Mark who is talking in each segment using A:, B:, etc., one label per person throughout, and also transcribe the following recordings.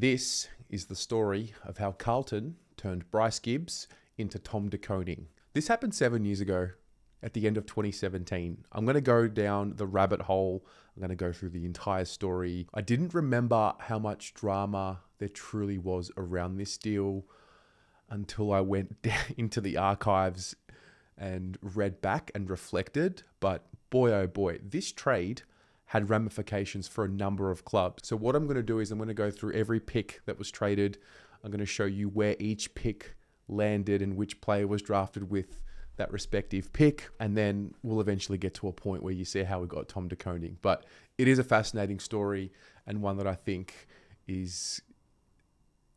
A: this is the story of how Carlton turned Bryce Gibbs into Tom De Koning. This happened 7 years ago at the end of 2017. I'm going to go down the rabbit hole. I'm going to go through the entire story. I didn't remember how much drama there truly was around this deal until I went into the archives and read back and reflected. But boy, oh boy, this trade had ramifications for a number of clubs. So what I'm going to do is I'm going to go through every pick that was traded. I'm going to show you where each pick landed and which player was drafted with that respective pick. And then we'll eventually get to a point where you see how we got Tom De Koning. But it is a fascinating story and one that I think is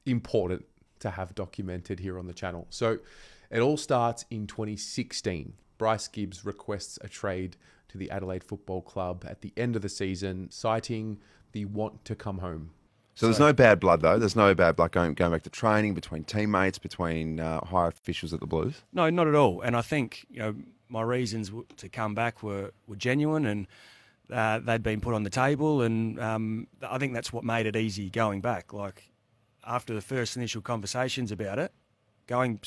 A: important to have documented here on the channel. So it all starts in 2016. Bryce Gibbs requests a trade to the Adelaide Football Club at the end of the season, citing the want to come home.
B: So there's no bad blood, though? There's no bad blood going back to training, between teammates, between higher officials at the Blues?
C: No, not at all. And I think, my reasons to come back were genuine, and they'd been put on the table, and I think that's what made it easy going back. Like, after the first initial conversations about it, going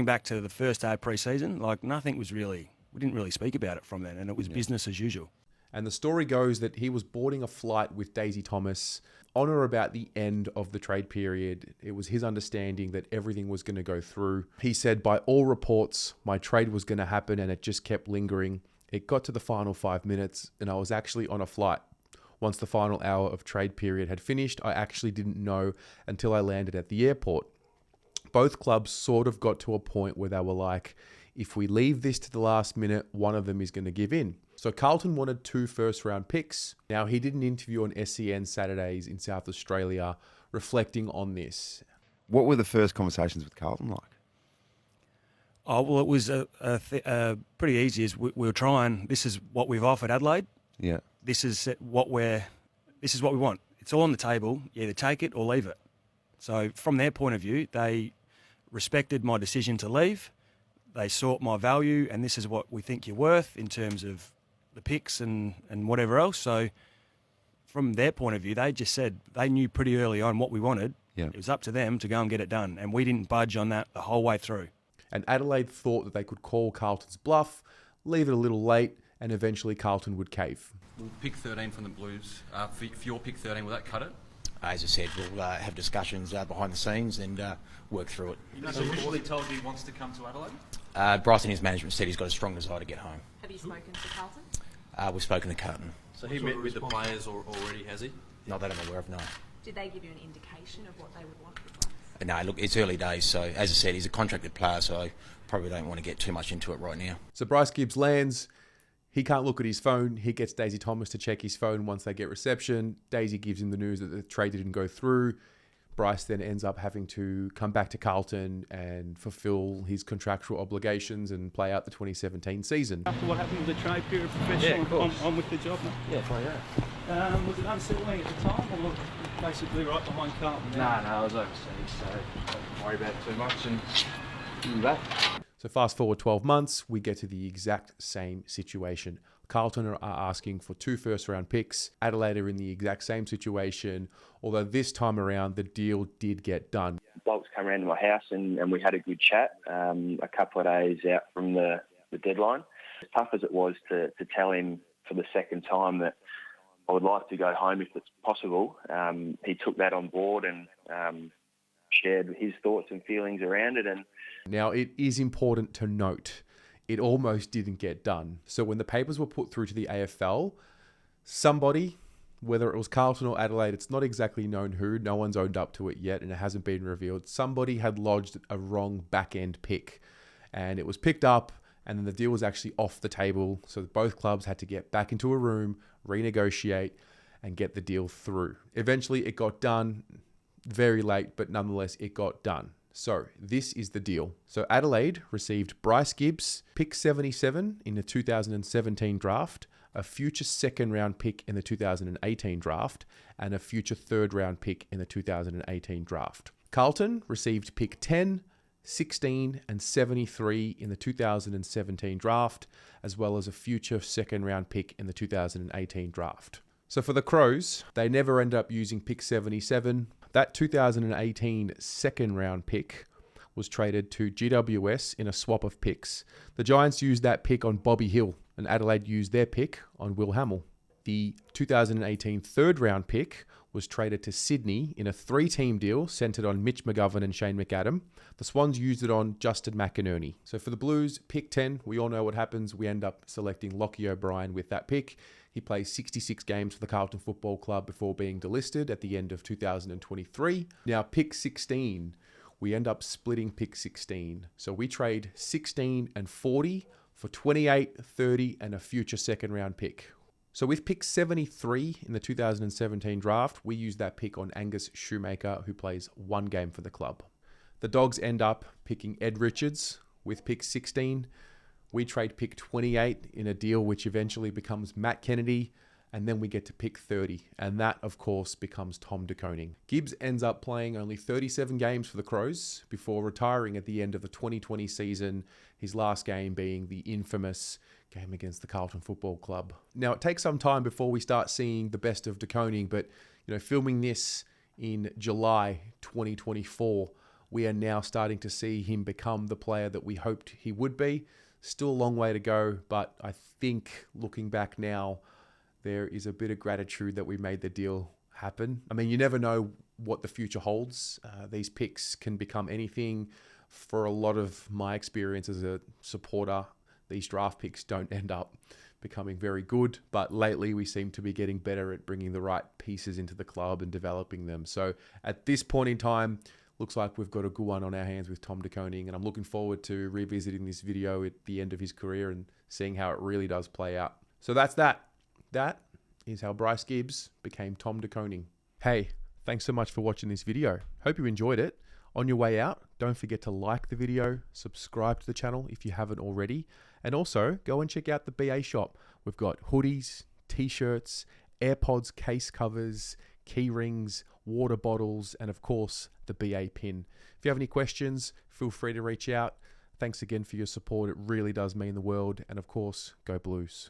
C: back to the first day of pre-season, like, nothing was really... We didn't really speak about it from then, and it was business as usual.
A: And the story goes that he was boarding a flight with Daisy Thomas on or about the end of the trade period. It was his understanding that everything was going to go through. He said, by all reports, my trade was going to happen, and it just kept lingering. It got to the final 5 minutes, and I was actually on a flight. Once the final hour of trade period had finished, I actually didn't know until I landed at the airport. Both clubs sort of got to a point where they were like, if we leave this to the last minute, one of them is going to give in. So Carlton wanted 2 first-round picks. Now, he did an interview on SEN Saturdays in South Australia reflecting on this.
B: What were the first conversations with Carlton like?
C: Oh, well, it was pretty easy. We were trying, this is what we've offered Adelaide.
B: Yeah.
C: This is what we want. It's all on the table. You either take it or leave it. So from their point of view, they respected my decision to leave. They sought my value, and this is what we think you're worth in terms of the picks and whatever else. So from their point of view, they just said they knew pretty early on what we wanted.
B: Yeah.
C: It was up to them to go and get it done, and we didn't budge on that the whole way through.
A: And Adelaide thought that they could call Carlton's bluff, leave it a little late, and eventually Carlton would cave.
D: We'll pick 13 from the Blues. For your pick 13, will that cut it?
E: As I said, we'll have discussions behind the scenes and work through it.
D: You know, officially told you he wants to come to Adelaide?
E: Bryce and his management said he's got a strong desire to get home.
F: Have you spoken to Carlton?
E: We've spoken to Carlton.
D: So he met with the players already, has he?
E: Not that I'm aware of, no.
F: Did they give you an indication of what they would want with Bryce?
E: No, look, it's early days, so as I said, he's a contracted player, so I probably don't want to get too much into it right now.
A: So Bryce Gibbs lands. He can't look at his phone. He gets Daisy Thomas to check his phone once they get reception. Daisy gives him the news that the trade didn't go through. Bryce then ends up having to come back to Carlton and fulfill his contractual obligations and play out the 2017 season.
G: After what happened with the trade period, professional, I'm with the job now.
E: Yeah, probably yeah.
G: Was it unsettling at the time, or basically right behind Carlton?
H: No, I was overseas, so don't worry about it too much and do that.
A: So fast forward 12 months, we get to the exact same situation. Carlton are asking for 2 first-round picks. Adelaide are in the exact same situation, although this time around, the deal did get done.
I: Blokes came around to my house and we had a good chat a couple of days out from the deadline. As tough as it was to tell him for the second time that I would like to go home if it's possible, he took that on board and shared his thoughts and feelings around it. And
A: now, it is important to note, it almost didn't get done. So when the papers were put through to the AFL, somebody, whether it was Carlton or Adelaide, it's not exactly known who, no one's owned up to it yet and it hasn't been revealed. Somebody had lodged a wrong back-end pick and it was picked up and then the deal was actually off the table. So both clubs had to get back into a room, renegotiate and get the deal through. Eventually it got done, very late, but nonetheless it got done. So this is the deal. So Adelaide received Bryce Gibbs, pick 77 in the 2017 draft, a future second-round pick in the 2018 draft, and a future third-round pick in the 2018 draft. Carlton received pick 10, 16, and 73 in the 2017 draft, as well as a future second-round pick in the 2018 draft. So for the Crows, they never end up using pick 77. That 2018 second round pick was traded to GWS in a swap of picks. The Giants used that pick on Bobby Hill, and Adelaide used their pick on Will Hamill. The 2018 third round pick was traded to Sydney in a 3-team deal centered on Mitch McGovern and Shane McAdam. The Swans used it on Justin McInerney. So for the Blues, pick 10, we all know what happens. We end up selecting Lockie O'Brien with that pick. He plays 66 games for the Carlton Football Club before being delisted at the end of 2023. Now, pick 16, we end up splitting pick 16. So we trade 16 and 40 for 28, 30, and a future second round pick. So with pick 73 in the 2017 draft, we use that pick on Angus Shoemaker, who plays 1 game for the club. The Dogs end up picking Ed Richards with pick 16. We trade pick 28 in a deal which eventually becomes Matt Kennedy, and then we get to pick 30, and that, of course, becomes Tom De Koning. Gibbs ends up playing only 37 games for the Crows before retiring at the end of the 2020 season, his last game being the infamous game against the Carlton Football Club. Now, it takes some time before we start seeing the best of De Koning, but filming this in July 2024, we are now starting to see him become the player that we hoped he would be. Still a long way to go, but I think looking back now, there is a bit of gratitude that we made the deal happen. I mean, you never know what the future holds. These picks can become anything. For a lot of my experience as a supporter, these draft picks don't end up becoming very good, but lately we seem to be getting better at bringing the right pieces into the club and developing them. So at this point in time, looks like we've got a good one on our hands with Tom De Koning, and I'm looking forward to revisiting this video at the end of his career and seeing how it really does play out. So that's that. That is how Bryce Gibbs became Tom De Koning. Hey, thanks so much for watching this video. Hope you enjoyed it. On your way out, don't forget to like the video, subscribe to the channel if you haven't already, and also go and check out the BA shop. We've got hoodies, t-shirts, AirPods case covers, key rings, water bottles, and of course, the BA pin. If you have any questions, feel free to reach out. Thanks again for your support. It really does mean the world. And of course, go Blues.